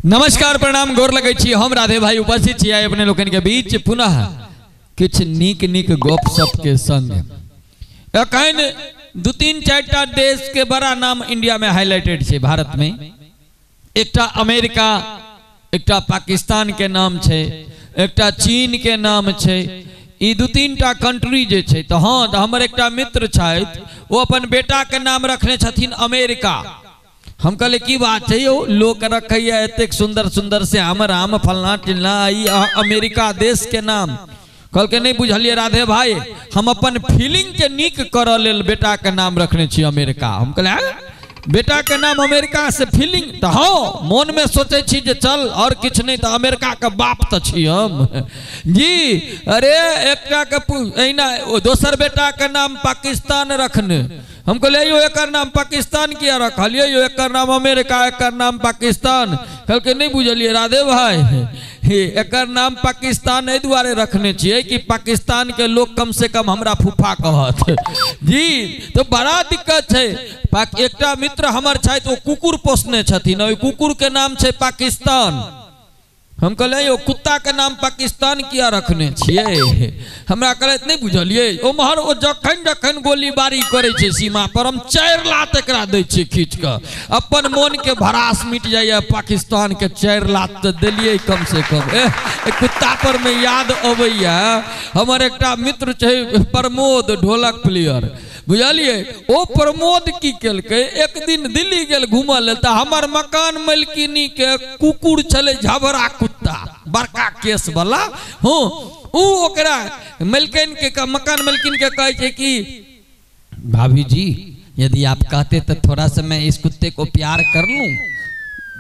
नमस्कार प्रणाम गोर लगे छी हम राधे भाई उपस्थित छी अपने लोकन के बीच पुनः किछ नीक नीक गप सप के संग एखन दू तीन चारटा देश के बड़ा नाम इंडिया में हाईलाइटेड छे। भारत में एकटा अमेरिका, एकटा पाकिस्तान के नाम छे, एकटा चीन के नाम छे। ई दू तीन टा कंट्री जे छे तो हाँ तो हमर एकटा मित्र छथि वो अपन बेटा के नाम रखने छथिन अमेरिका। हम कहले की बात है यो लोग रखैया एतेक सुंदर सुंदर से हमर आम फलना टिलना ई अमेरिका देश के नाम। कल के नहीं बुझलिए राधे भाई, हम अपन फीलिंग के नीक कर लेल बेटा के नाम रखने छी अमेरिका। हम कहले बेटा के नाम अमेरिका से फीलिंग तो हाँ मन में सोचे छी जे चल और किछ नहीं तो अमेरिका के बाप तो छी हम जी। अरे एकटा के दोसर बेटा के नाम पाकिस्तान रखने। हम कहले यो एकर नाम पाकिस्तान किया रखलिए, यो एकर नाम अमेरिका एकर नाम पाकिस्तान। कल के नहीं बुझलिए राधे भाई, एकर नाम पाकिस्तान ए दुआरे रखने छिए कि पाकिस्तान के लोग कम से कम हमरा फूफा कहत जी। तो बड़ा दिक्कत है। एकटा मित्र हमर छथि वो कुकुर पोसने छथिन, ओइ कुकुर के नाम छै पाकिस्तान। हम कहले यो कुत्ता के नाम पाकिस्तान किया रखने छिए, हमरा कहलत नहीं बुझलिए। ओमहर ओ जखन जखन गोलीबारी करे छे सीमा पर हम 4 लात एकरा दै छिए खींच के, अपन मन के भरास मिट जाइए। पाकिस्तान के 4 लात तो देलिए कम से कम। कुत्ता पर में याद अबैया हमर एकटा मित्र छे प्रमोद ढोलक प्लेयर, बुझलिए। ओ प्रमोद की केलके एक दिन दिल्ली गेल घूमल लेल त हमर मकान मालकिनी के कुकुर चले झबरा कुत्ता बड़का केस वाला। हाँ ऊ ओकरा मालकिन के मकान मालकिन के कहे छे कि भाभी जी यदि आप कहते तो थोड़ा सा मैं इस कुत्ते को प्यार कर लूं।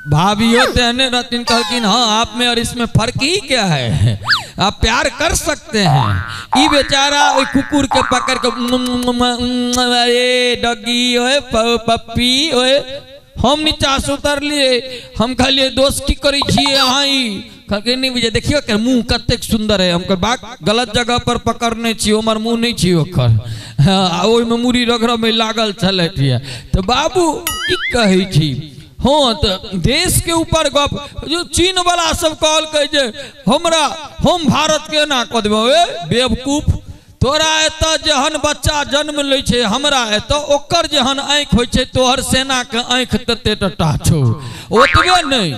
भाभी होते हैं रतिन कहकिन हाँ आप में और इसमें फर्क ही क्या है, आप प्यार कर सकते हैं। ई बेचारा ओई कुकुर के पकड़ के डगी ओए पप्पी ओए हम नीचा से उतर लिए। हम कहलिए दोस्त की करी छिए अहाँ ई कहके नहीं बुझे देखियो के मुंह कतेक सुंदर है। हम कह बात गलत जगह पर पकड़ने छी, हमर मुंह नहीं छी ओकर ओई में मुरी रगड़ में लागल छलैटिया। तो बाबू की कहै छी हाँ तो देश के ऊपर गप जो चीन वाला सब कहल के जे हमरा हम भारत के ना कह देबे बेवकूफ। तोरा एत जहन बच्चा जन्म ले छे हमरा एत ओकर जहन आँख होइ छे तोहर सेना के आँख तते टटा छो ओतबे नहीं।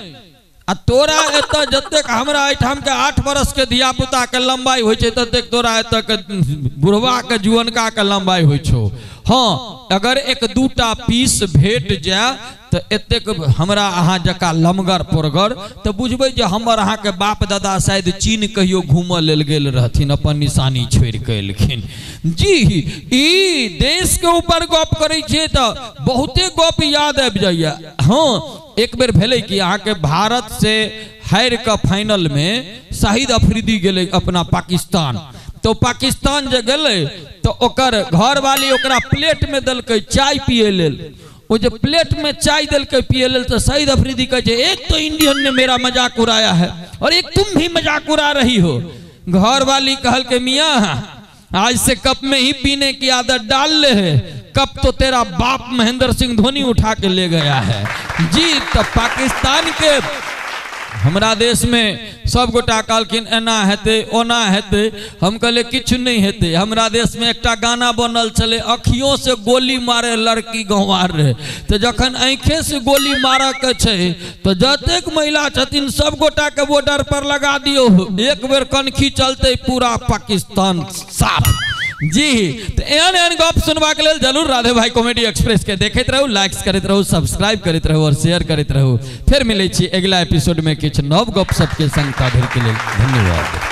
आ तोरा एत जतेक हमरा एठाम के 8 बरस के धिया पुता के लंबाई होइ छे ततेक तोरा एत के बुढ़वा के जुअनका के लंबाई होइ छो। हाँ अगर एक दूटा पीस भेट जाए तो एतेक हमरा अहाँ जका लमगर पोरगर तो बुझबै जे हमर अहाँ के बाप दादा शायद चीन कहियो घूमऽ लेल गेल रहथिन, अपन निशानी छोड़ के एलखिन जी। ई देश के ऊपर गप करै छियै तो बहुते गप याद आबि जाइए। हाँ एक बेर भेलै कि अहाँ के भारत से हार के फाइनल में शाहिद अफरीदी गेलै अपना पाकिस्तान। तो पाकिस्तान जे गेलै तो ओकर घर वाली ओकरा प्लेट में दलकै चाय पिए लेल। वो जो प्लेट में चाय दल के पिए लेल तो शाहिद अफरीदी कहे एक तो इंडियन ने मेरा मजाक उड़ाया है और एक तुम भी मजाक उड़ा रही हो। घर वाली कहल के मियाँ आज से कप में ही पीने की आदत डाल ले है, कप तो तेरा बाप महेंद्र सिंह धोनी उठा के ले गया है जी। तो पाकिस्तान के हमरा देश में सब गोटा कहलखिन एना हेते ओना हेते। हम कहले किछु नहीं हेते। हमरा देश में एकटा गाना बनल चले अखियों से गोली मारे लड़की गंवार रहे। तो जखन आँखे से गोली मार के छे तो जतेक महिला छथिन सब गोटा के बॉर्डर पर लगा दियो, एक बेर कनखी चलते पूरा पाकिस्तान साफ जी। तो एहन एहन गप सुनबा के लेल जरूर राधे भाई कॉमेडी एक्सप्रेस के देखते रहू, लाइक्स करते रहू, सब्सक्राइब करते रहू और शेयर करते रहू। फिर मिले छी अगला एपिसोड में किछ नव गप सप के संग। के लेल धन्यवाद।